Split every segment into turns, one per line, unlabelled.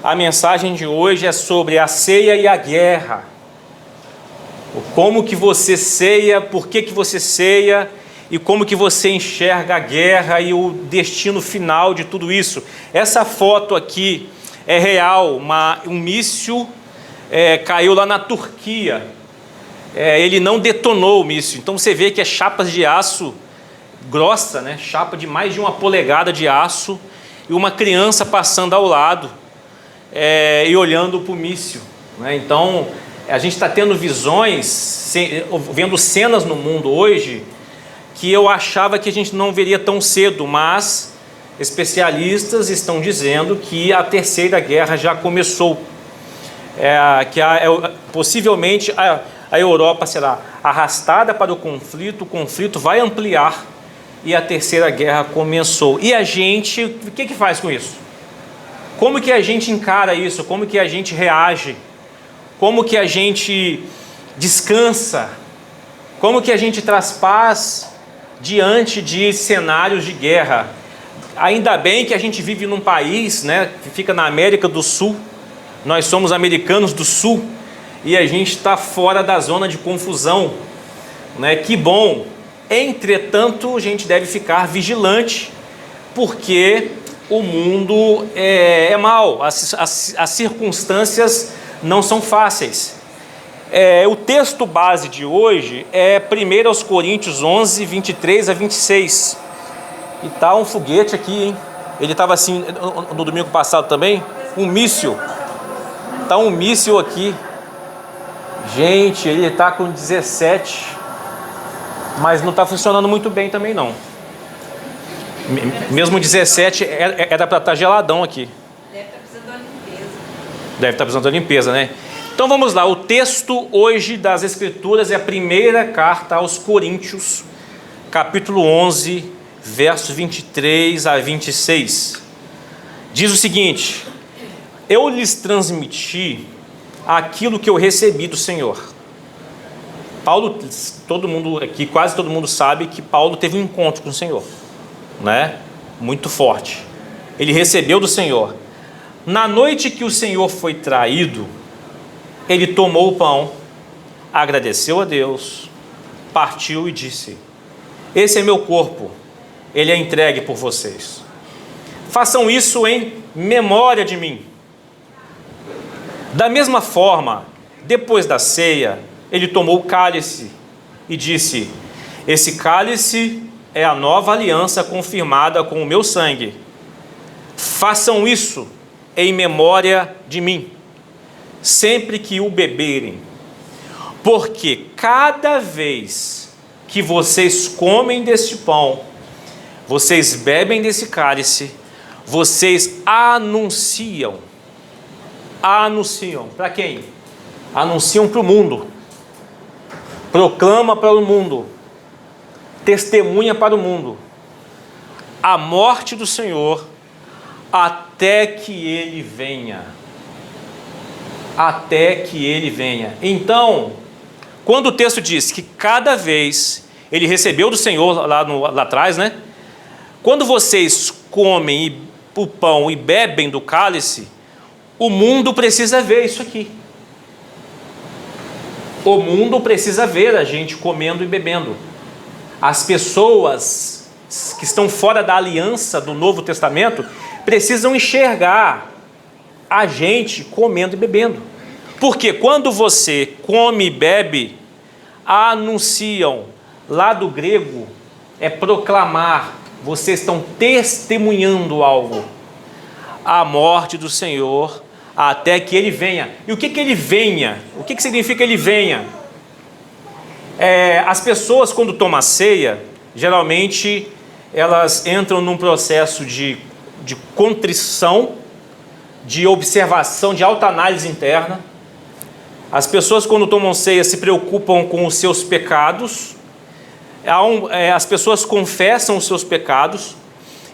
A mensagem de hoje é sobre a ceia e a guerra. Como que você ceia, por que você ceia e como que você enxerga a guerra e o destino final de tudo isso. Essa foto aqui é real, um míssil caiu lá na Turquia. Ele não detonou o míssil, então você vê que é chapas de aço grossa, né? Chapa de mais de 1 polegada de aço e uma criança passando ao lado e olhando para o míssil, né? Então a gente está tendo visões, vendo cenas no mundo hoje que eu achava que a gente não veria tão cedo, mas especialistas estão dizendo que a terceira guerra já começou, possivelmente a Europa será arrastada para o conflito vai ampliar e a terceira guerra começou. E a gente, o que faz com isso? Como que a gente encara isso? Como que a gente reage? Como que a gente descansa? Como que a gente traz paz diante de cenários de guerra? Ainda bem que a gente vive num país, né, que fica na América do Sul. Nós somos americanos do Sul e a gente está fora da zona de confusão, né? Que bom. Entretanto, a gente deve ficar vigilante, porque o mundo é mau, as circunstâncias não são fáceis. O texto base de hoje é 1 Coríntios 11, 23 a 26. E tá um foguete aqui, hein? Ele estava assim no domingo passado também, um míssil. Tá um míssil aqui. Gente, ele tá com 17, mas não tá funcionando muito bem também não. Mesmo 17 era para estar geladão aqui.
Deve estar precisando da limpeza.
Deve estar precisando da limpeza, né? Então vamos lá, o texto hoje das Escrituras é a primeira carta aos Coríntios, capítulo 11, versos 23 a 26. Diz o seguinte: eu lhes transmiti aquilo que eu recebi do Senhor. Paulo, todo mundo aqui, quase todo mundo sabe que Paulo teve um encontro com o Senhor, né? Muito forte. Ele recebeu do Senhor. Na noite que o Senhor foi traído, ele tomou o pão, agradeceu a Deus, partiu e disse: esse é meu corpo, ele é entregue por vocês. Façam isso em memória de mim. Da mesma forma, depois da ceia, ele tomou o cálice e disse: esse cálice é a nova aliança confirmada com o meu sangue. Façam isso em memória de mim, sempre que o beberem, porque cada vez que vocês comem deste pão, vocês bebem desse cálice, vocês anunciam para quem? Anunciam para o mundo, proclama para o mundo, testemunha para o mundo a morte do Senhor até que ele venha. Até que ele venha. Então, quando o texto diz que cada vez ele recebeu do Senhor lá atrás, né? Quando vocês comem o pão e bebem do cálice, o mundo precisa ver isso aqui. O mundo precisa ver a gente comendo e bebendo. As pessoas que estão fora da aliança do Novo Testamento precisam enxergar a gente comendo e bebendo. Porque quando você come e bebe, anunciam, lá do grego é proclamar, vocês estão testemunhando algo, a morte do Senhor até que ele venha. E o que ele venha? O que significa ele venha? As pessoas, quando tomam a ceia, geralmente elas entram num processo de contrição, de observação, de autoanálise interna. As pessoas, quando tomam ceia, se preocupam com os seus pecados. As pessoas confessam os seus pecados.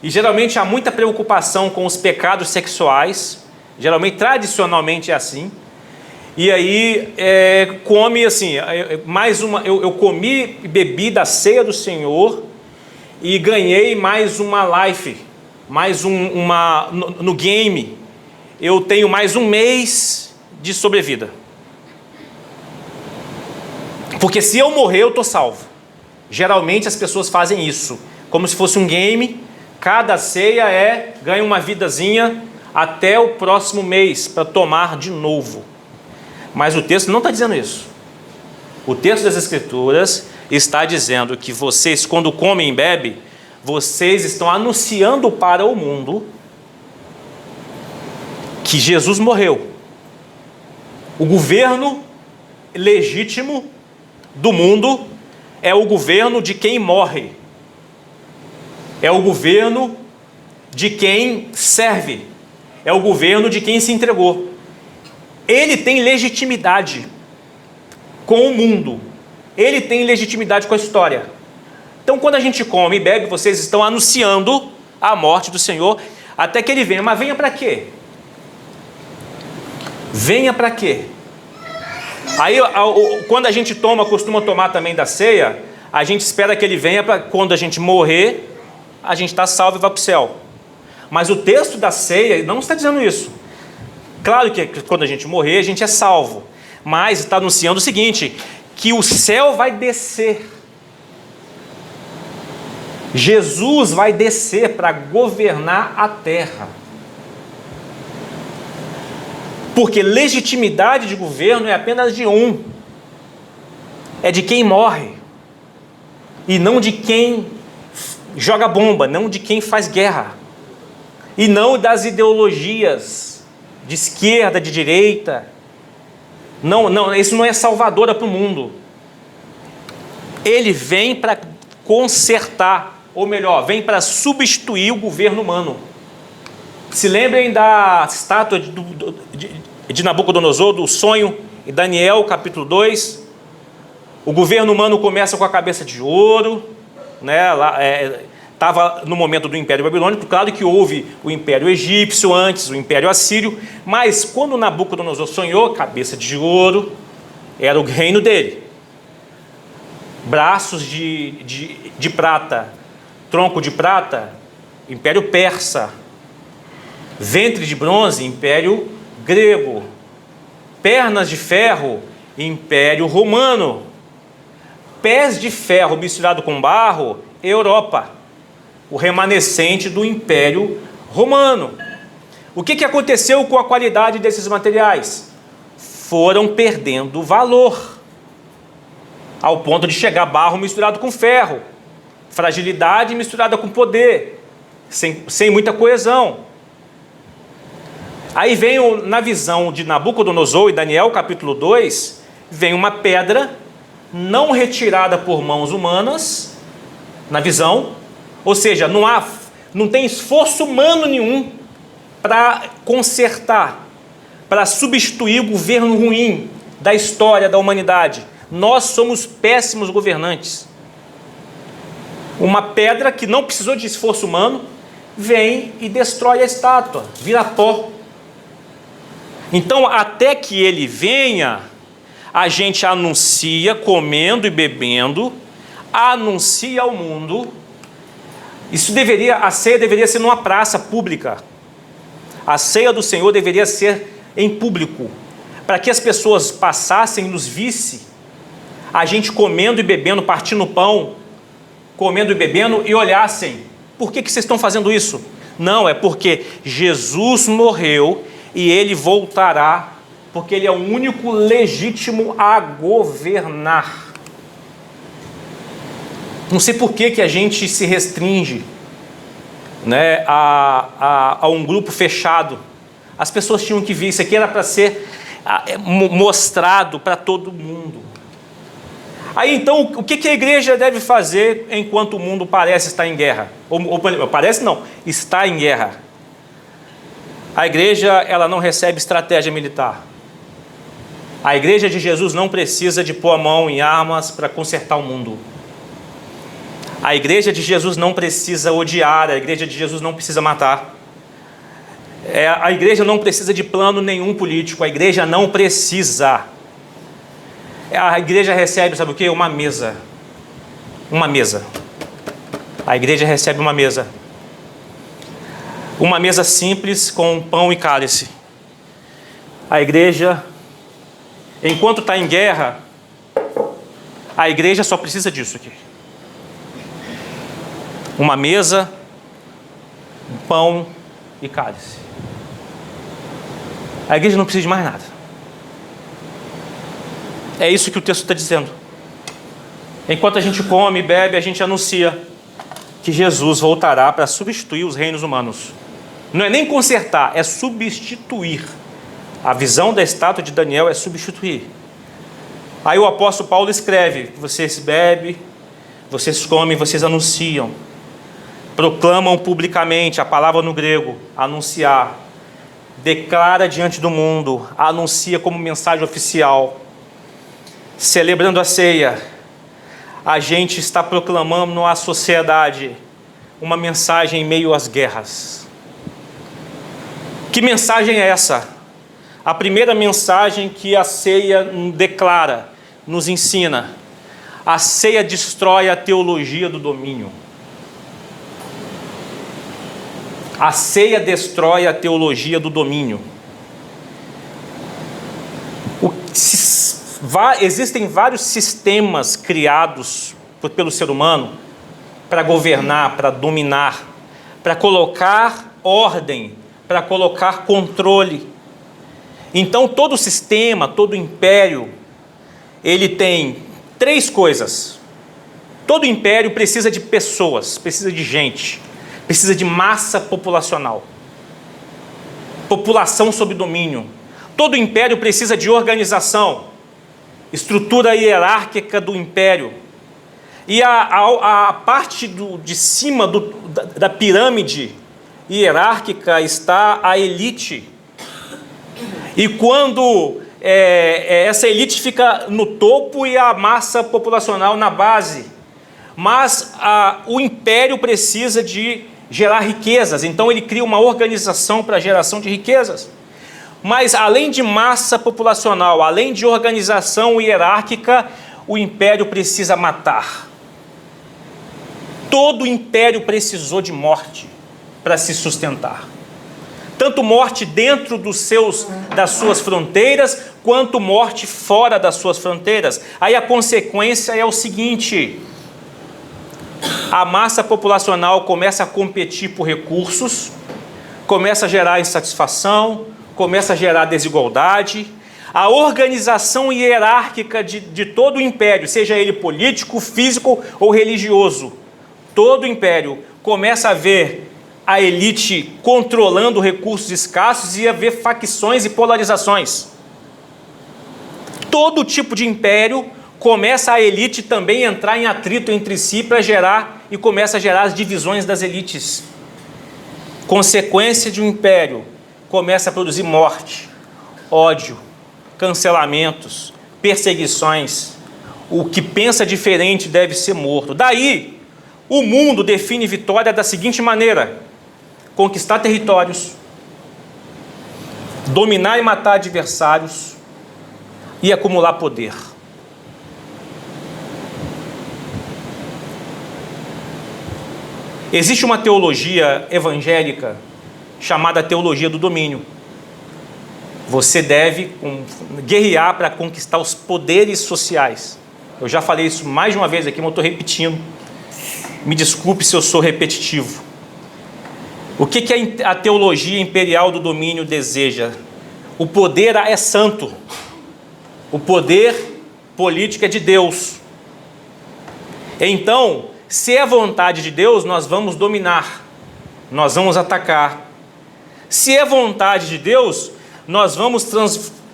E geralmente há muita preocupação com os pecados sexuais. Geralmente, tradicionalmente é assim. E aí, come assim, eu comi e bebi da ceia do Senhor e ganhei mais uma life, mais no game. eu tenho mais um mês de sobrevida. Porque se eu morrer, eu estou salvo. Geralmente as pessoas fazem isso, como se fosse um game. Cada ceia ganha uma vidazinha até o próximo mês, para tomar de novo. Mas o texto não está dizendo isso. O texto das Escrituras está dizendo que vocês, quando comem e bebem, vocês estão anunciando para o mundo que Jesus morreu. O governo legítimo do mundo é o governo de quem morre. É o governo de quem serve. É o governo de quem se entregou. Ele tem legitimidade com o mundo. Ele tem legitimidade com a história. Então, quando a gente come e bebe, vocês estão anunciando a morte do Senhor até que Ele venha. Mas venha para quê? Venha para quê? Aí, quando a gente costuma tomar também da ceia, a gente espera que Ele venha para quando a gente morrer, a gente está salvo e vai para o céu. Mas o texto da ceia não está dizendo isso. Claro que quando a gente morrer, a gente é salvo. Mas está anunciando o seguinte, que o céu vai descer. Jesus vai descer para governar a terra. Porque legitimidade de governo é apenas de um. É de quem morre. E não de quem joga bomba, não de quem faz guerra. E não das ideologias de esquerda, de direita. Não, isso não é salvadora para o mundo. Ele vem para consertar, ou melhor, vem para substituir o governo humano. Se lembrem da estátua de Nabucodonosor, do sonho, em Daniel capítulo 2. O governo humano começa com a cabeça de ouro, né? Estava no momento do Império Babilônico. Claro que houve o Império Egípcio antes, o Império Assírio, mas quando Nabucodonosor sonhou, cabeça de ouro, era o reino dele. Braços de prata, tronco de prata, Império Persa. Ventre de bronze, Império Grego. Pernas de ferro, Império Romano. Pés de ferro misturado com barro, Europa. O remanescente do Império Romano. O que aconteceu com a qualidade desses materiais? Foram perdendo valor, ao ponto de chegar barro misturado com ferro, fragilidade misturada com poder, sem muita coesão. Aí vem, na visão de Nabucodonosor e Daniel capítulo 2, vem uma pedra não retirada por mãos humanas, na visão. Ou seja, não tem esforço humano nenhum para consertar, para substituir o governo ruim da história da humanidade. Nós somos péssimos governantes. Uma pedra que não precisou de esforço humano vem e destrói a estátua, vira pó. Então, até que ele venha, a gente anuncia, comendo e bebendo, anuncia ao mundo. A ceia deveria ser numa praça pública. A ceia do Senhor deveria ser em público, para que as pessoas passassem e nos vissem, a gente comendo e bebendo, partindo o pão, comendo e bebendo, e olhassem: por que vocês estão fazendo isso? Não, é porque Jesus morreu e Ele voltará, porque Ele é o único legítimo a governar. Não sei por que a gente se restringe, né, a um grupo fechado. As pessoas tinham que ver, isso aqui era para ser mostrado para todo mundo. Aí então, o que a igreja deve fazer enquanto o mundo parece estar em guerra? Parece não, está em guerra. A igreja, ela não recebe estratégia militar. A igreja de Jesus não precisa de pôr a mão em armas para consertar o mundo. A igreja de Jesus não precisa odiar, a igreja de Jesus não precisa matar. A igreja não precisa de plano nenhum político, a igreja não precisa. A igreja recebe, sabe o quê? Uma mesa. Uma mesa. A igreja recebe uma mesa. Uma mesa simples com pão e cálice. A igreja, enquanto está em guerra, a igreja só precisa disso aqui. Uma mesa, pão e cálice. A igreja não precisa de mais nada. É isso que o texto está dizendo. Enquanto a gente come e bebe, a gente anuncia que Jesus voltará para substituir os reinos humanos. Não é nem consertar, é substituir. A visão da estátua de Daniel é substituir. Aí o apóstolo Paulo escreve: vocês bebem, vocês comem, vocês anunciam. Proclamam publicamente, a palavra no grego, anunciar. Declara diante do mundo, anuncia como mensagem oficial. Celebrando a ceia, a gente está proclamando à sociedade uma mensagem em meio às guerras. Que mensagem é essa? A primeira mensagem que a ceia declara, nos ensina: a ceia destrói a teologia do domínio. A ceia destrói a teologia do domínio. Existem vários sistemas criados pelo ser humano para governar, para dominar, para colocar ordem, para colocar controle. Então todo sistema, todo império, ele tem três coisas. Todo império precisa de pessoas, precisa de gente, precisa de massa populacional. População sob domínio. Todo império precisa de organização, estrutura hierárquica do império. E a parte de cima da pirâmide hierárquica está a elite. E quando essa elite fica no topo e a massa populacional na base. Mas o império precisa de gerar riquezas, então ele cria uma organização para a geração de riquezas. Mas além de massa populacional, além de organização hierárquica, o império precisa matar. Todo império precisou de morte para se sustentar. Tanto morte dentro das suas fronteiras, quanto morte fora das suas fronteiras. Aí a consequência é o seguinte: a massa populacional começa a competir por recursos, começa a gerar insatisfação, começa a gerar desigualdade. A organização hierárquica de todo o império, seja ele político, físico ou religioso, todo o império começa a ver a elite controlando recursos escassos e a ver facções e polarizações. Todo tipo de império começa a elite também a entrar em atrito entre si para gerar, e começa a gerar as divisões das elites. Consequência de um império, começa a produzir morte, ódio, cancelamentos, perseguições. O que pensa diferente deve ser morto. Daí, o mundo define vitória da seguinte maneira: conquistar territórios, dominar e matar adversários e acumular poder. Existe uma teologia evangélica chamada teologia do domínio. Você deve guerrear para conquistar os poderes sociais. Eu já falei isso mais de uma vez aqui, mas eu estou repetindo. Me desculpe se eu sou repetitivo. O que a teologia imperial do domínio deseja? O poder é santo. O poder político é de Deus. Então, se é a vontade de Deus, nós vamos dominar, nós vamos atacar. Se é vontade de Deus, nós vamos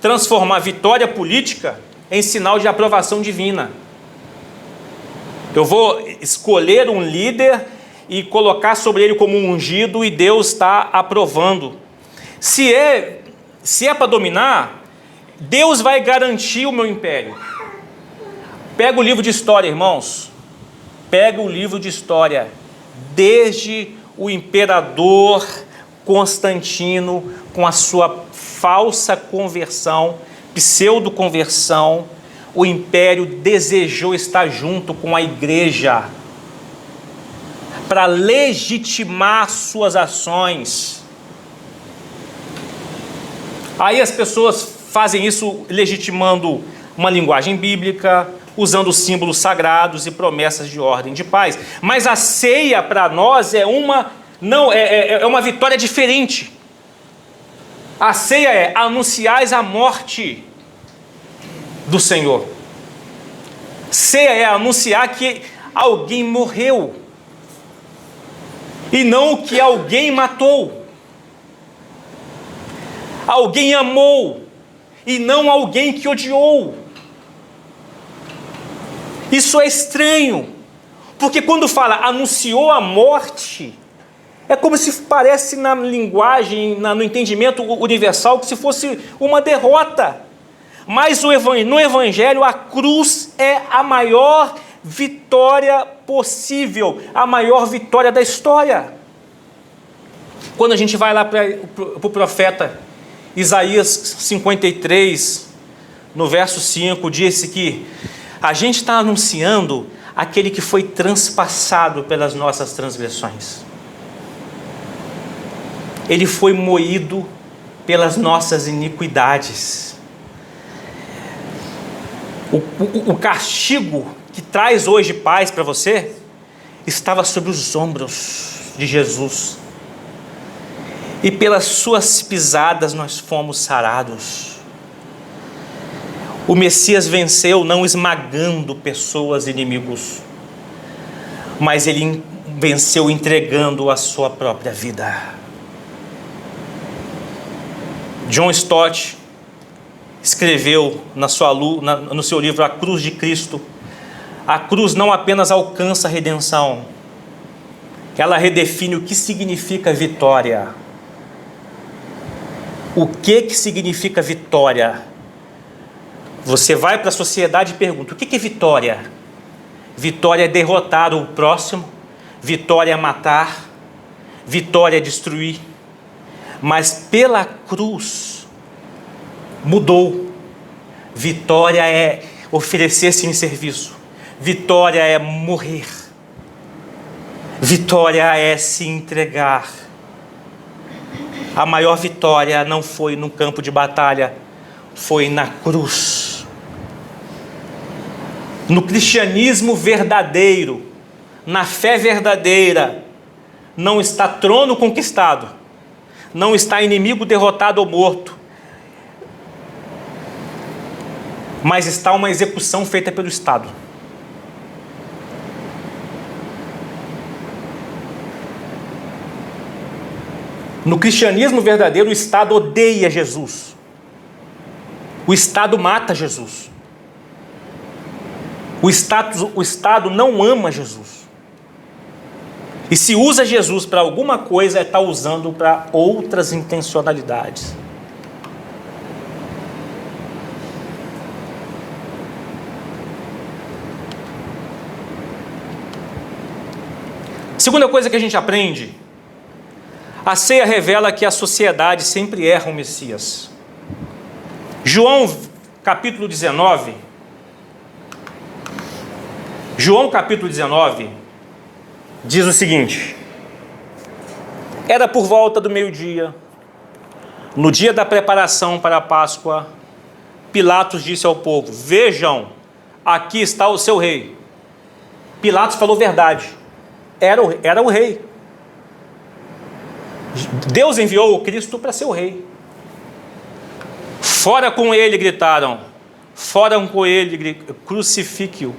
transformar a vitória política em sinal de aprovação divina. Eu vou escolher um líder e colocar sobre ele como um ungido, e Deus está aprovando. Se é para dominar, Deus vai garantir o meu império. Pega o livro de história, irmãos. Pega o livro de história. Desde o imperador Constantino, com a sua falsa conversão, pseudo-conversão, o império desejou estar junto com a igreja para legitimar suas ações. Aí as pessoas fazem isso legitimando uma linguagem bíblica, usando símbolos sagrados e promessas de ordem de paz. Mas a ceia para nós é uma vitória diferente. A ceia é anunciais a morte do Senhor. Ceia é anunciar que alguém morreu e não que alguém matou. Alguém amou e não alguém que odiou. Isso é estranho, porque quando fala anunciou a morte, é como se parece na linguagem, no entendimento universal, que se fosse uma derrota. Mas no Evangelho, a cruz é a maior vitória possível, a maior vitória da história. Quando a gente vai lá para o profeta Isaías 53, no verso 5, disse que a gente está anunciando aquele que foi transpassado pelas nossas transgressões. Ele foi moído pelas nossas iniquidades. O castigo que traz hoje paz para você estava sobre os ombros de Jesus. E pelas suas pisadas nós fomos sarados. O Messias venceu não esmagando pessoas inimigos, mas ele venceu entregando a sua própria vida. John Stott escreveu no seu livro A Cruz de Cristo: a cruz não apenas alcança a redenção, ela redefine o que significa vitória. O que significa vitória? Você vai para a sociedade e pergunta: o que é vitória? Vitória é derrotar o próximo, vitória é matar, vitória é destruir. Mas pela cruz mudou. Vitória é oferecer-se em serviço. Vitória é morrer. Vitória é se entregar. A maior vitória não foi no campo de batalha, foi na cruz. No cristianismo verdadeiro, na fé verdadeira, não está trono conquistado, não está inimigo derrotado ou morto, mas está uma execução feita pelo Estado. No cristianismo verdadeiro, o Estado odeia Jesus. O Estado mata Jesus. O Estado não ama Jesus. E se usa Jesus para alguma coisa, está usando para outras intencionalidades. Segunda coisa que a gente aprende: a ceia revela que a sociedade sempre erra o Messias. João capítulo 19, diz o seguinte: era por volta do meio-dia, no dia da preparação para a Páscoa, Pilatos disse ao povo: vejam, aqui está o seu rei. Pilatos falou verdade, era o rei. Deus enviou o Cristo para ser o rei. Fora com ele, gritaram. Fora com ele, crucifique-o.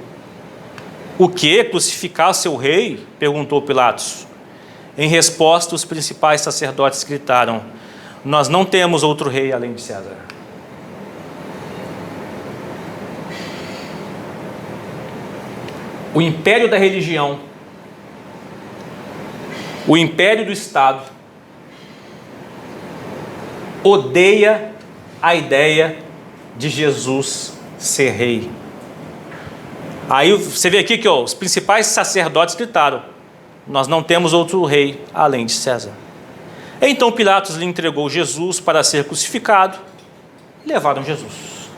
O que? Crucificar seu rei? Perguntou Pilatos. Em resposta, os principais sacerdotes gritaram: nós não temos outro rei além de César. O império da religião, o império do Estado, odeia a ideia de Jesus ser rei. Aí você vê aqui que os principais sacerdotes gritaram: nós não temos outro rei além de César. Então Pilatos lhe entregou Jesus para ser crucificado e levaram Jesus.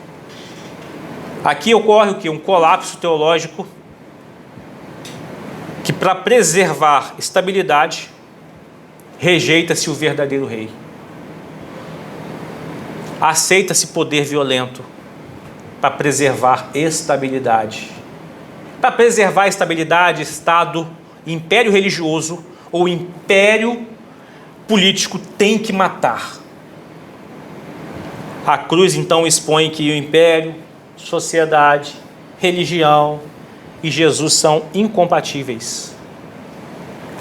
Aqui ocorre o que? Um colapso teológico que, para preservar estabilidade, rejeita-se o verdadeiro rei. Aceita-se poder violento para preservar estabilidade. Para preservar a estabilidade, Estado, império religioso ou império político tem que matar. A cruz então expõe que o império, sociedade, religião e Jesus são incompatíveis.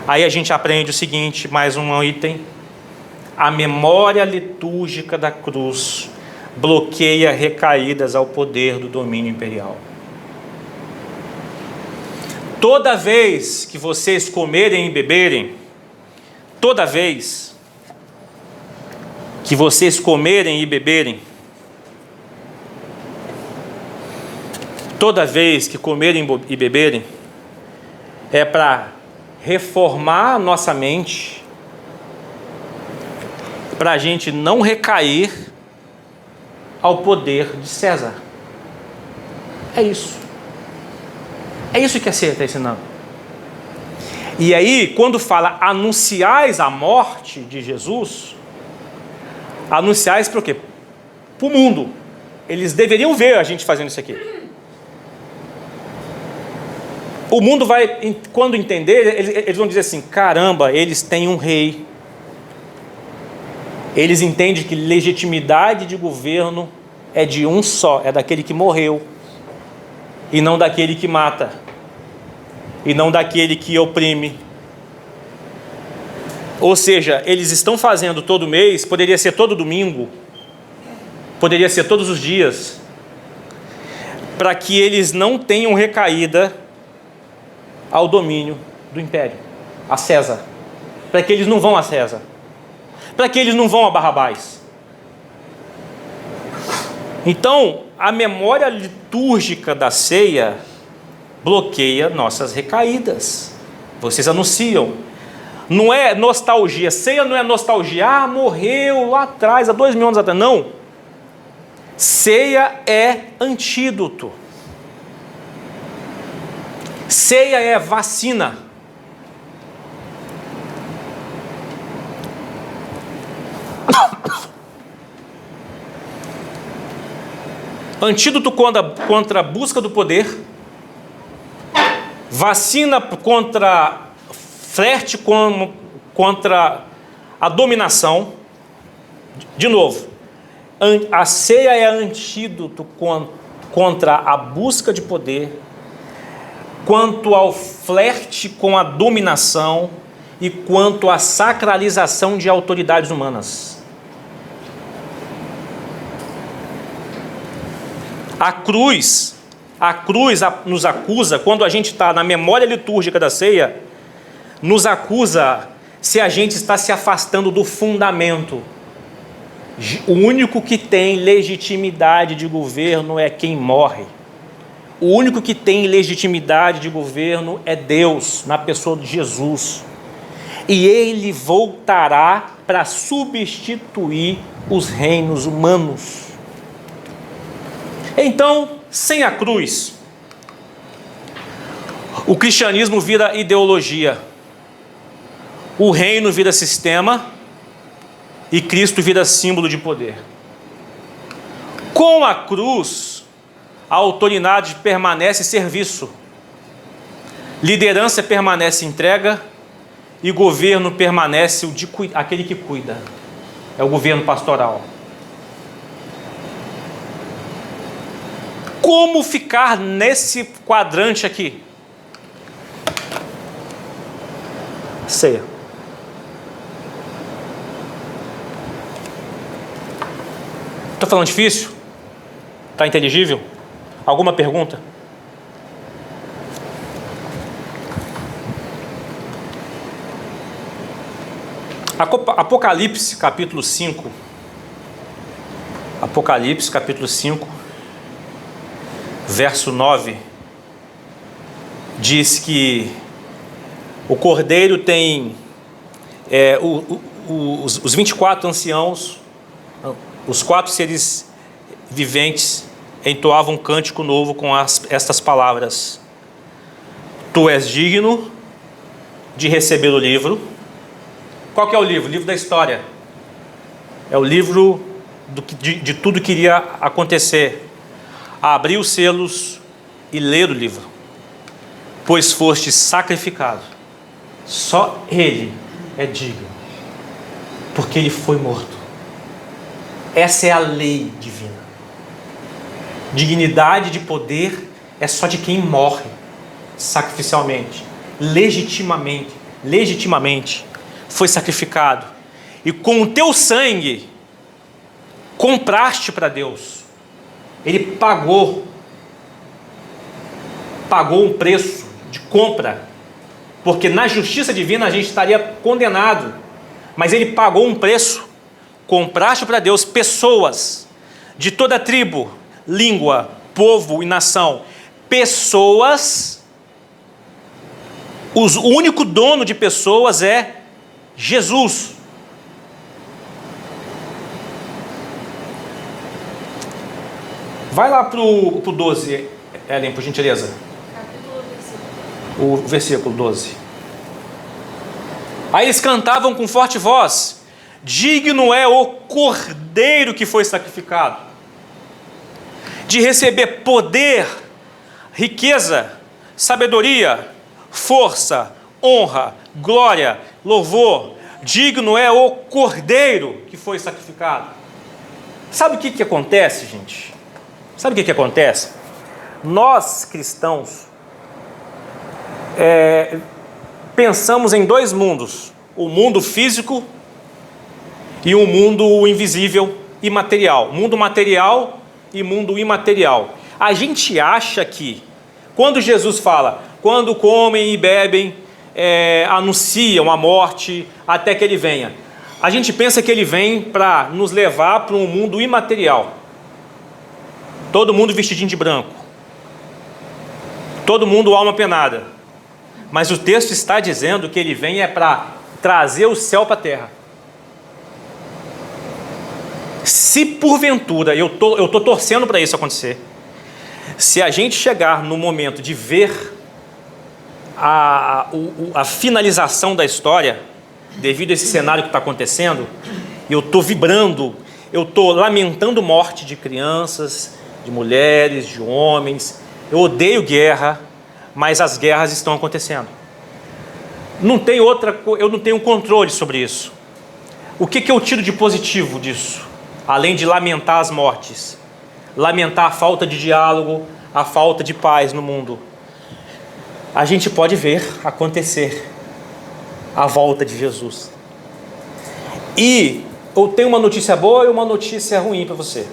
Aí a gente aprende o seguinte, mais um item: a memória litúrgica da cruz bloqueia recaídas ao poder do domínio imperial. Toda vez que vocês comerem e beberem, toda vez que vocês comerem e beberem, toda vez que comerem e beberem, é para reformar a nossa mente, para a gente não recair ao poder de César. É isso. É isso que a ceia está ensinando. E aí, quando fala anunciais a morte de Jesus, anunciais para o quê? Para o mundo. Eles deveriam ver a gente fazendo isso aqui. O mundo vai, quando entender, eles vão dizer assim: caramba, eles têm um rei. Eles entendem que legitimidade de governo é de um só, é daquele que morreu, e não daquele que mata, e não daquele que oprime. Ou seja, eles estão fazendo todo mês, poderia ser todo domingo, poderia ser todos os dias, para que eles não tenham recaída ao domínio do império, a César, para que eles não vão a César, para que eles não vão a Barrabás. Então, a memória litúrgica da ceia bloqueia nossas recaídas. Vocês anunciam. Não é nostalgia. Ceia não é nostalgia. Ah, morreu lá atrás, há 2000 anos atrás. Não. Ceia é antídoto. Ceia é vacina. Antídoto contra a busca do poder, vacina contra flerte, contra a dominação. De novo, a ceia é antídoto contra a busca de poder, quanto ao flerte com a dominação e quanto à sacralização de autoridades humanas. A cruz nos acusa, quando a gente está na memória litúrgica da ceia, nos acusa se a gente está se afastando do fundamento. O único que tem legitimidade de governo é quem morre. O único que tem legitimidade de governo é Deus, na pessoa de Jesus. E Ele voltará para substituir os reinos humanos. Então, sem a cruz, o cristianismo vira ideologia, o reino vira sistema e Cristo vira símbolo de poder. Com a cruz, a autoridade permanece serviço, liderança permanece entrega e governo permanece aquele que cuida. É o governo pastoral. Como ficar nesse quadrante aqui? Ceia. Estou falando difícil? Está inteligível? Alguma pergunta? Apocalipse capítulo 5. Apocalipse capítulo 5. Verso 9, diz que o Cordeiro tem os 24 anciãos, os 4 seres viventes entoavam um cântico novo com estas palavras: Tu és digno de receber o livro. Qual que é o livro? O livro da história. É o livro de tudo que iria acontecer, a abrir os selos e ler o livro. Pois foste sacrificado. Só Ele é digno, porque Ele foi morto. Essa é a lei divina. Dignidade de poder é só de quem morre sacrificialmente, legitimamente foi sacrificado. E com o teu sangue compraste para Deus. Ele pagou um preço de compra, porque na justiça divina a gente estaria condenado, mas Ele pagou um preço. Compraste para Deus pessoas de toda tribo, língua, povo e nação. Pessoas, o único dono de pessoas é Jesus. Vai lá para o 12, Ellen, por gentileza. O versículo 12. Aí eles cantavam com forte voz: digno é o Cordeiro que foi sacrificado, de receber poder, riqueza, sabedoria, força, honra, glória, louvor. Digno é o Cordeiro que foi sacrificado. Sabe o que acontece, gente? Sabe o que acontece? Nós, cristãos, pensamos em dois mundos: o mundo físico e o mundo invisível e material. Mundo material e mundo imaterial. A gente acha que, quando Jesus fala, quando comem e bebem, anunciam a morte até que Ele venha, a gente pensa que Ele vem para nos levar para um mundo imaterial. Todo mundo vestidinho de branco, todo mundo alma penada. Mas o texto está dizendo que Ele vem para trazer o céu para a terra. Se porventura, eu tô torcendo para isso acontecer, se a gente chegar no momento de ver a finalização da história, devido a esse cenário que está acontecendo, eu estou vibrando, eu estou lamentando morte de crianças, de mulheres, de homens. Eu odeio guerra, mas as guerras estão acontecendo. Eu não tenho controle sobre isso. O que eu tiro de positivo disso? Além de lamentar as mortes, lamentar a falta de diálogo, a falta de paz no mundo, a gente pode ver acontecer a volta de Jesus. E eu tenho uma notícia boa e uma notícia ruim para você.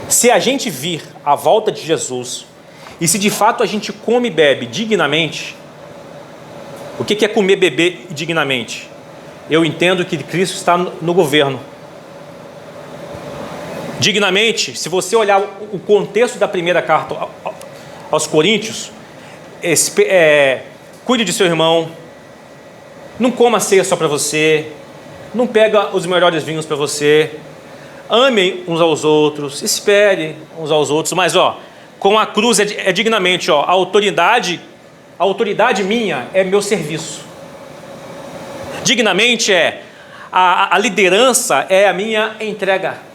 Se a gente vir a volta de Jesus, e se de fato a gente come e bebe dignamente, o que é comer e beber dignamente? Eu entendo que Cristo está no governo. Dignamente, se você olhar o contexto da primeira carta aos Coríntios, cuide de seu irmão, não coma ceia só para você, não pega os melhores vinhos para você, ame uns aos outros, espere uns aos outros, mas com a cruz é dignamente, a autoridade minha é meu serviço. Dignamente a liderança é a minha entrega.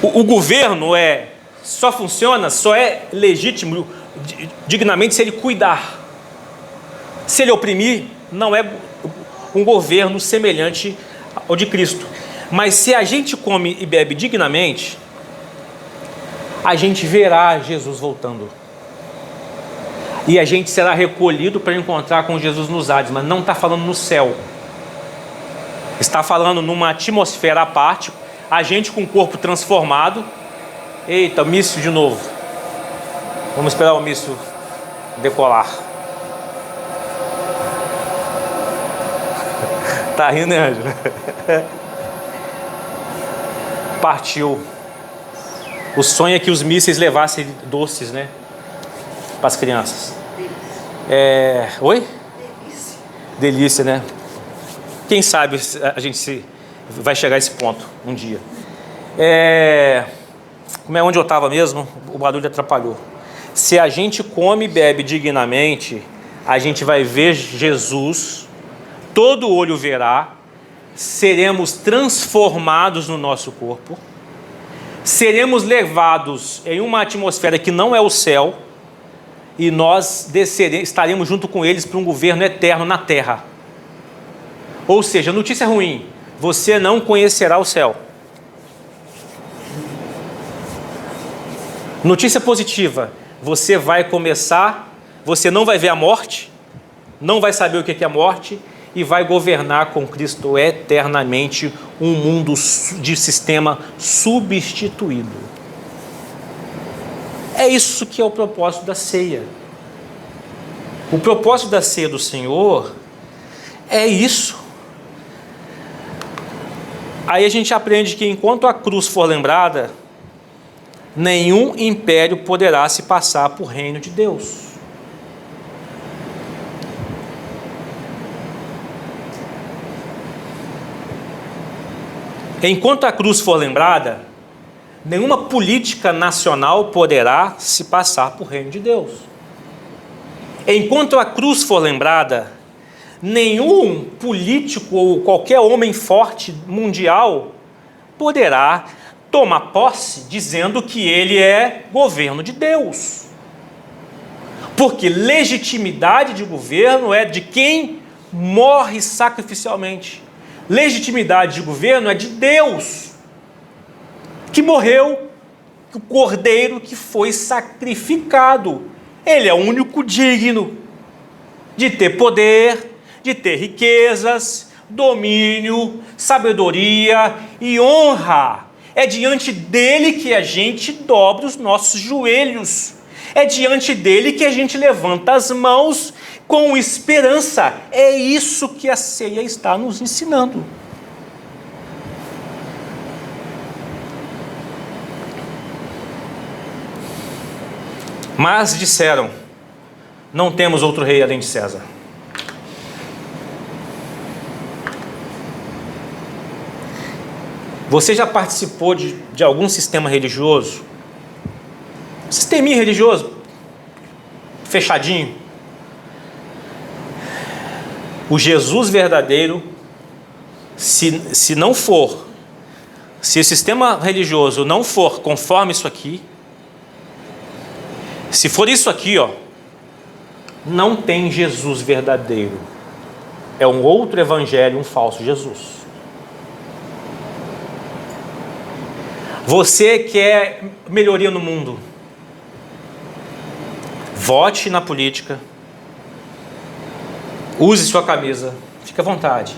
O governo só funciona, só é legítimo dignamente se ele cuidar. Se ele oprimir, não é um governo semelhante ao de Cristo. Mas se a gente come e bebe dignamente, a gente verá Jesus voltando. E a gente será recolhido para encontrar com Jesus nos ares, mas não está falando no céu. Está falando numa atmosfera à parte, a gente com o corpo transformado. Eita, míssil de novo. Vamos esperar o míssil decolar. Tá rindo, né, Ângela? Partiu. O sonho é que os mísseis levassem doces, né? Para as crianças. Oi? Delícia, né? Quem sabe a gente vai chegar a esse ponto um dia. Onde eu estava mesmo? O barulho atrapalhou. Se a gente come e bebe dignamente, a gente vai ver Jesus, todo olho verá, seremos transformados no nosso corpo, seremos levados em uma atmosfera que não é o céu, e nós estaremos junto com eles para um governo eterno na terra. Ou seja, notícia ruim, você não conhecerá o céu. Notícia positiva, você não vai ver a morte, não vai saber o que é a morte, e vai governar com Cristo eternamente um mundo de sistema substituído. É isso que é o propósito da ceia. O propósito da ceia do Senhor é isso. Aí a gente aprende que enquanto a cruz for lembrada, nenhum império poderá se passar por reino de Deus. Enquanto a cruz for lembrada, nenhuma política nacional poderá se passar por reino de Deus. Enquanto a cruz for lembrada, nenhum político ou qualquer homem forte mundial poderá tomar posse dizendo que ele é governo de Deus. Porque legitimidade de governo é de quem morre sacrificialmente. Legitimidade de governo é de Deus, que morreu, o cordeiro que foi sacrificado. Ele é o único digno de ter poder, de ter riquezas, domínio, sabedoria e honra. É diante dele que a gente dobra os nossos joelhos. É diante dele que a gente levanta as mãos com esperança. É isso que a ceia está nos ensinando. Mas disseram, não temos outro rei além de César. Você já participou de algum sistema religioso? Sisteminha religioso? Fechadinho? O Jesus verdadeiro, se o sistema religioso não for conforme isso aqui, se for isso aqui, não tem Jesus verdadeiro. É um outro evangelho, um falso Jesus. Você quer melhoria no mundo? Vote na política. Use sua camisa. Fique à vontade.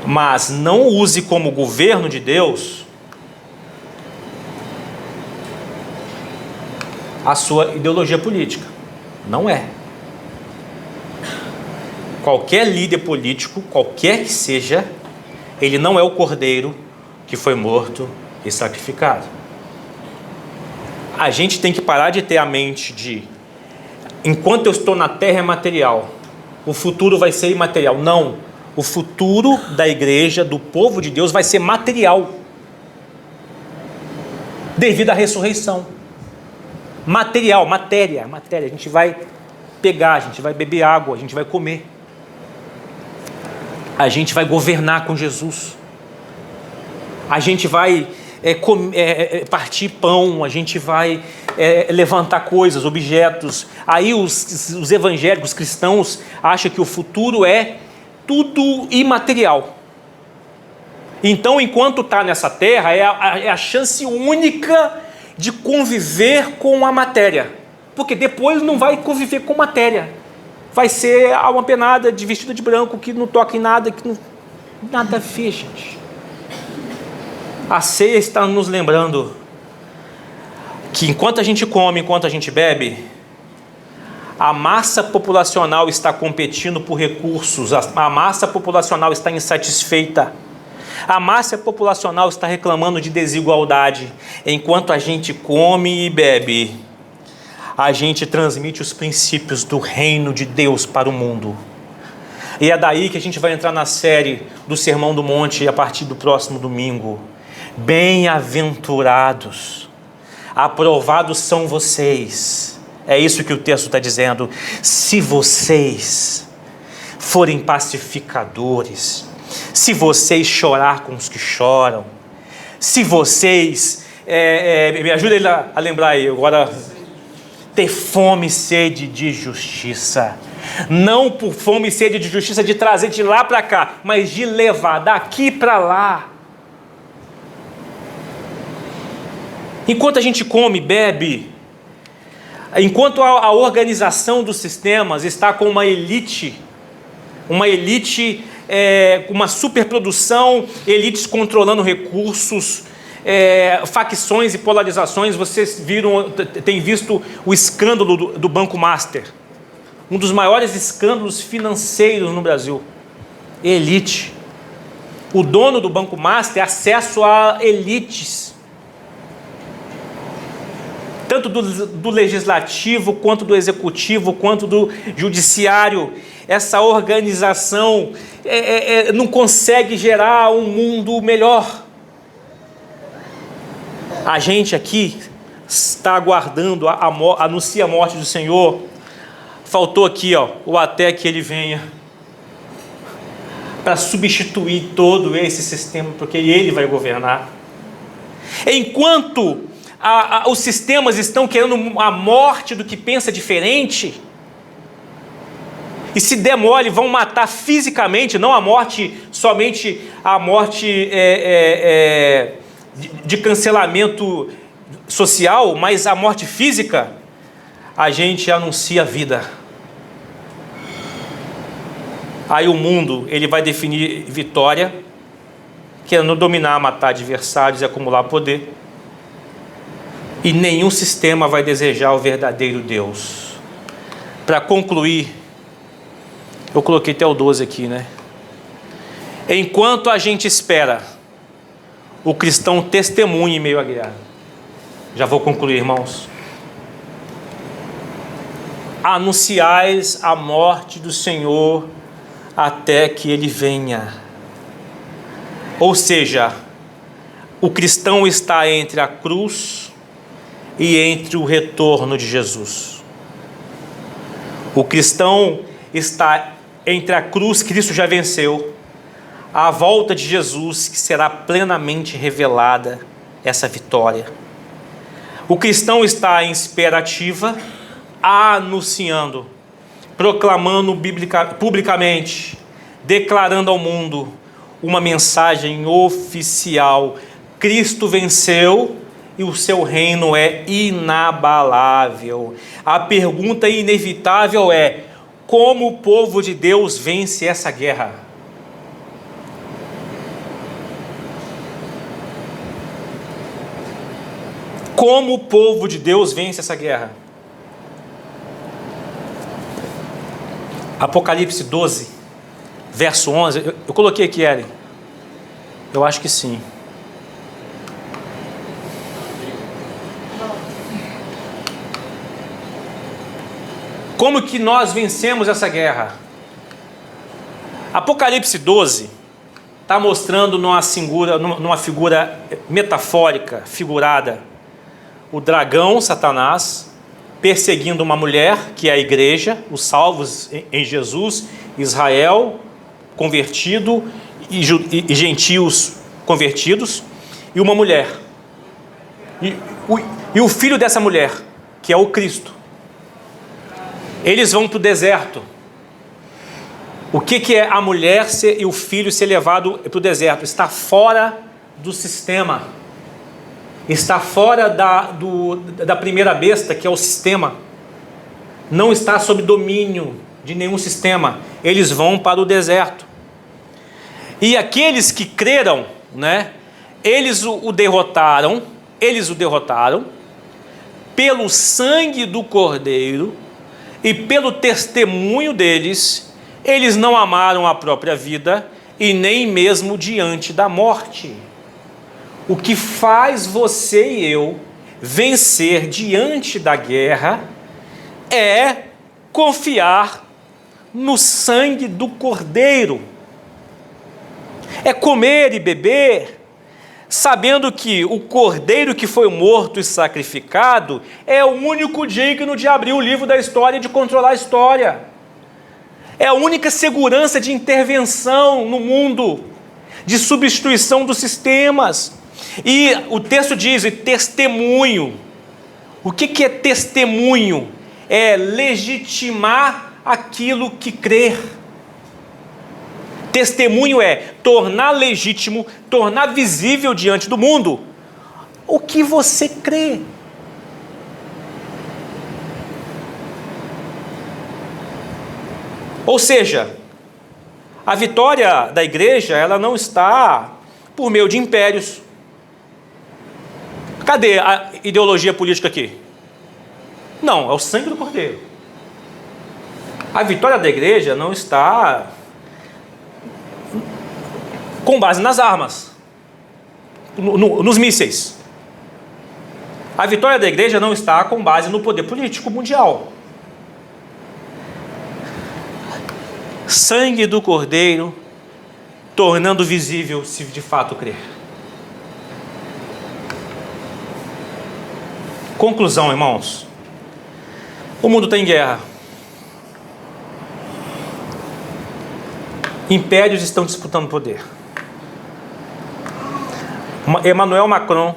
Mas não use como governo de Deus a sua ideologia política. Não é. Qualquer líder político, qualquer que seja, ele não é o cordeiro que foi morto e sacrificado. A gente tem que parar de ter a mente de enquanto eu estou na terra é material, o futuro vai ser imaterial. Não, o futuro da igreja, do povo de Deus vai ser material, devido à ressurreição. Material, matéria, a gente vai pegar, a gente vai beber água, a gente vai comer, a gente vai governar com Jesus, a gente vai partir pão, a gente vai levantar coisas, objetos. Aí os evangélicos cristãos acham que o futuro é tudo imaterial. Então, enquanto está nessa terra, é a chance única de conviver com a matéria, porque depois não vai conviver com matéria, vai ser uma penada de vestida de branco que não toca em nada, que não, nada a ver, gente. A ceia está nos lembrando que enquanto a gente come, enquanto a gente bebe, a massa populacional está competindo por recursos, a massa populacional está insatisfeita, a massa populacional está reclamando de desigualdade. Enquanto a gente come e bebe, a gente transmite os princípios do reino de Deus para o mundo. E é daí que a gente vai entrar na série do Sermão do Monte a partir do próximo domingo. Bem-aventurados, aprovados são vocês. É isso que o texto está dizendo. Se vocês forem pacificadores, se vocês chorar com os que choram, se vocês, me ajuda ele a lembrar aí, agora, ter fome e sede de justiça, não por fome e sede de justiça de trazer de lá para cá, mas de levar daqui para lá. Enquanto a gente come, bebe, enquanto a organização dos sistemas está com uma elite, uma superprodução, elites controlando recursos, facções e polarizações. Vocês têm visto o escândalo do Banco Master, um dos maiores escândalos financeiros no Brasil. Elite. O dono do Banco Master tem acesso a elites, tanto do legislativo, quanto do executivo, quanto do judiciário. Essa organização não consegue gerar um mundo melhor. A gente aqui está aguardando, anuncia a morte do Senhor. Faltou aqui, o até que ele venha, para substituir todo esse sistema, porque ele vai governar. Enquanto os sistemas estão querendo a morte do que pensa diferente, e se der mole, vão matar fisicamente, não a morte, somente a morte de cancelamento social, mas a morte física. A gente anuncia a vida. Aí o mundo, ele vai definir vitória, querendo dominar, matar adversários e acumular poder. E nenhum sistema vai desejar o verdadeiro Deus. Para concluir, eu coloquei até o 12 aqui, né? Enquanto a gente espera, o cristão testemunha em meio à guerra. Já vou concluir, irmãos. Anunciais a morte do Senhor até que ele venha. Ou seja, o cristão está entre a cruz e entre o retorno de Jesus. O cristão está entre a cruz, Cristo já venceu, a volta de Jesus, que será plenamente revelada essa vitória. O cristão está em espera ativa, anunciando, proclamando publicamente, declarando ao mundo uma mensagem oficial: Cristo venceu e o seu reino é inabalável. A pergunta inevitável é: como o povo de Deus vence essa guerra? Como o povo de Deus vence essa guerra? Apocalipse 12, verso 11. Eu coloquei aqui, Ellen. Eu acho que sim. Como que nós vencemos essa guerra? Apocalipse 12 está mostrando numa figura metafórica, figurada, o dragão, Satanás, perseguindo uma mulher, que é a igreja, os salvos em Jesus, Israel convertido e gentios convertidos, e uma mulher. E o filho dessa mulher, que é o Cristo. Eles vão para o deserto. O que é a mulher e o filho ser levado para o deserto? Está fora do sistema. Está fora da primeira besta, que é o sistema. Não está sob domínio de nenhum sistema. Eles vão para o deserto. E aqueles que creram, né, eles o derrotaram pelo sangue do Cordeiro e pelo testemunho deles. Eles não amaram a própria vida e nem mesmo diante da morte. O que faz você e eu vencer diante da guerra é confiar no sangue do Cordeiro. É comer e beber, sabendo que o Cordeiro que foi morto e sacrificado é o único digno de abrir o livro da história e de controlar a história. É a única segurança de intervenção no mundo, de substituição dos sistemas. E o texto diz, testemunho. O que é testemunho? É legitimar aquilo que crer. Testemunho é tornar legítimo, tornar visível diante do mundo o que você crê. Ou seja, a vitória da igreja, ela não está por meio de impérios. Cadê a ideologia política aqui? Não, é o sangue do Cordeiro. A vitória da igreja não está com base nas armas, nos mísseis. A vitória da igreja não está com base no poder político mundial. Sangue do Cordeiro, tornando visível se de fato crer. Conclusão, irmãos. O mundo está em guerra. Impérios estão disputando poder. Emmanuel Macron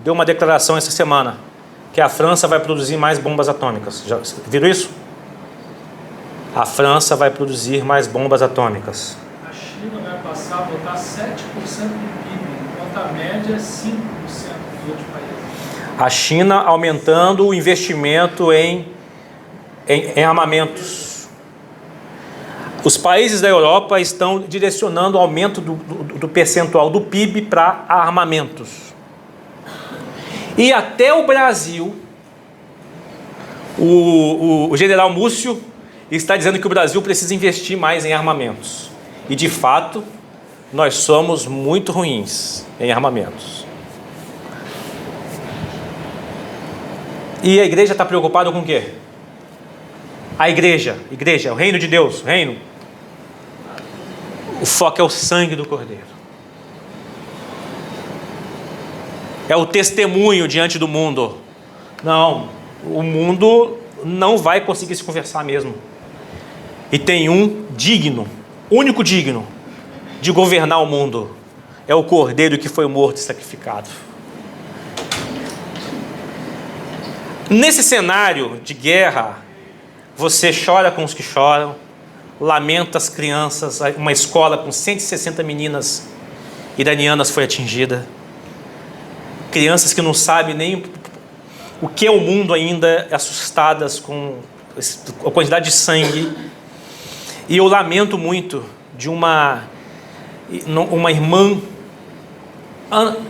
deu uma declaração essa semana que a França vai produzir mais bombas atômicas. Já viram isso? A França vai produzir mais bombas atômicas.
A China vai passar a botar 7% do PIB, enquanto a média é 5% dos outros países.
A China aumentando o investimento em armamentos. Os países da Europa estão direcionando o aumento do percentual do PIB para armamentos. E até o Brasil, o general Múcio está dizendo que o Brasil precisa investir mais em armamentos. E de fato, nós somos muito ruins em armamentos. E a igreja está preocupada com o quê? A igreja, o reino de Deus, reino. O foco é o sangue do Cordeiro. É o testemunho diante do mundo. Não, o mundo não vai conseguir se conversar mesmo. E tem um digno, único digno, de governar o mundo. É o Cordeiro que foi morto e sacrificado. Nesse cenário de guerra, você chora com os que choram, lamenta as crianças. Uma escola com 160 meninas iranianas foi atingida. Crianças que não sabem nem o que é o mundo ainda, assustadas com a quantidade de sangue. E eu lamento muito de uma irmã,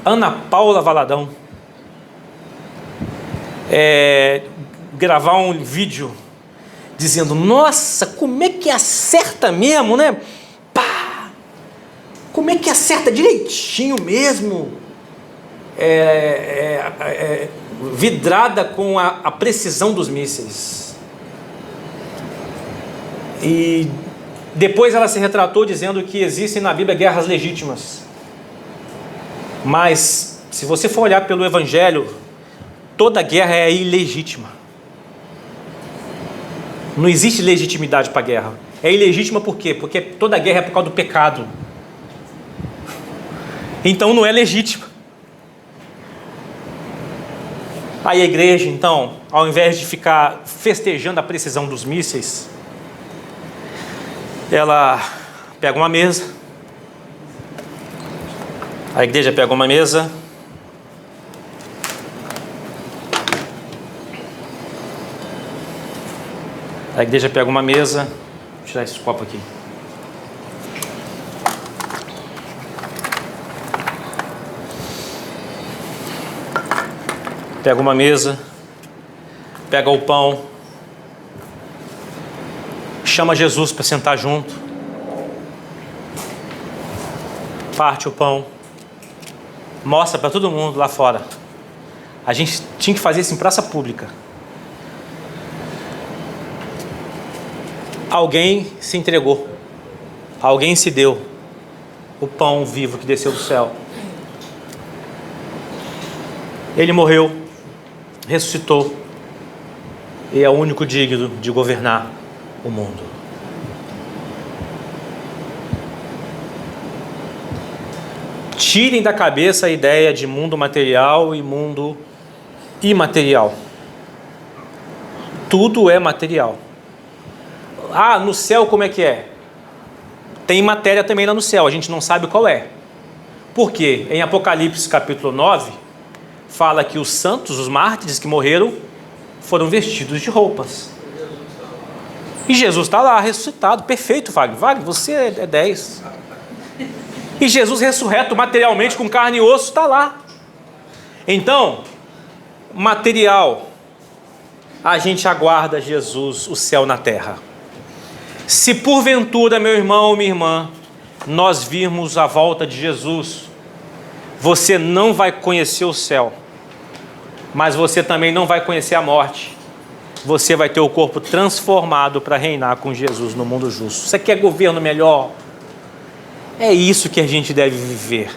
Ana Paula Valadão, gravar um vídeo dizendo: nossa, como é que acerta mesmo, né? Pá! Como é que acerta direitinho mesmo? Vidrada com a precisão dos mísseis. E depois ela se retratou dizendo que existem na Bíblia guerras legítimas. Mas, se você for olhar pelo Evangelho, toda guerra é ilegítima. Não existe legitimidade para a guerra. É ilegítima por quê? Porque toda guerra é por causa do pecado. Então não é legítima. Aí a igreja, então, ao invés de ficar festejando a precisão dos mísseis, ela pega uma mesa. A igreja pega uma mesa. A igreja pega uma mesa. Vou tirar esse copo aqui. Pega uma mesa. Pega o pão. Chama Jesus para sentar junto. Parte o pão. Mostra para todo mundo lá fora. A gente tinha que fazer isso em praça pública. Alguém se entregou. Alguém se deu. O pão vivo que desceu do céu. Ele morreu, ressuscitou e é o único digno de governar o mundo. Tirem da cabeça a ideia de mundo material e mundo imaterial. Tudo é material. Ah, no céu como é que é? Tem matéria também lá no céu, a gente não sabe qual é. Por quê? Em Apocalipse capítulo 9, fala que os santos, os mártires que morreram, foram vestidos de roupas. E Jesus está lá, ressuscitado. Perfeito, Wagner. Wagner, você é 10. E Jesus ressurreto materialmente com carne e osso está lá. Então, material, a gente aguarda Jesus, o céu na terra. Se porventura, meu irmão ou minha irmã, nós virmos a volta de Jesus, você não vai conhecer o céu, mas você também não vai conhecer a morte. Você vai ter o corpo transformado para reinar com Jesus no mundo justo. Você quer governo melhor? É isso que a gente deve viver.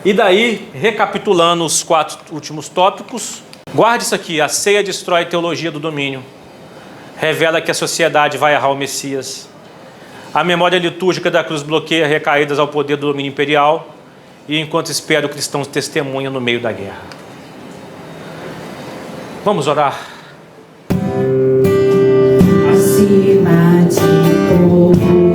E daí, recapitulando os 4 últimos tópicos, guarde isso aqui: a ceia destrói a teologia do domínio, revela que a sociedade vai errar o Messias, a memória litúrgica da cruz bloqueia recaídas ao poder do domínio imperial, e enquanto espera, o cristão testemunha no meio da guerra. Vamos orar.
Acima de todo